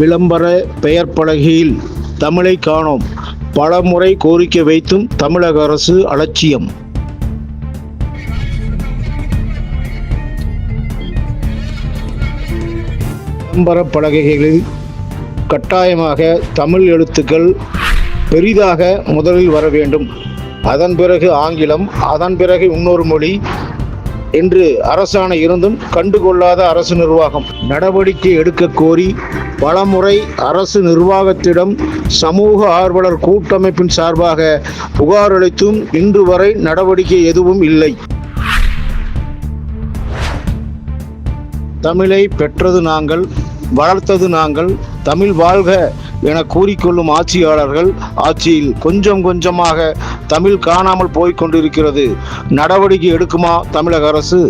விளம்பர பெயர் பலகையில் தமிழை காணோம், பலமுறை கோரிக்கை வைத்தும் தமிழக அரசு அலட்சியம். விளம்பர பலகைகளில் கட்டாயமாக தமிழ் எழுத்துக்கள் பெரிதாக முதலில் வர வேண்டும். அதன் பிறகு ஆங்கிலம், அதன் பிறகு இன்னொரு மொழி என்று அரசாணை இருந்தும் கண்டுகொள்ளாத அரசு நிர்வாகம். நடவடிக்கை எடுக்க கோரி பலமுறை அரசு நிர்வாகத்திடம் சமூக ஆர்வலர் கூட்டமைப்பின் சார்பாக புகார் அளித்தும் இன்று வரை நடவடிக்கை எதுவும் இல்லை. தமிழை பெற்றது நாங்கள், வளர்த்தது நாங்கள், தமிழ் வாழ்க என கூறிக்கொள்ளும் ஆட்சியாளர்கள் ஆட்சியில் கொஞ்சம் கொஞ்சமாக தமிழ் காணாமல் போய்க் கொண்டிருக்கிறது. நடவடிக்கை எடுக்குமா தமிழக அரசு?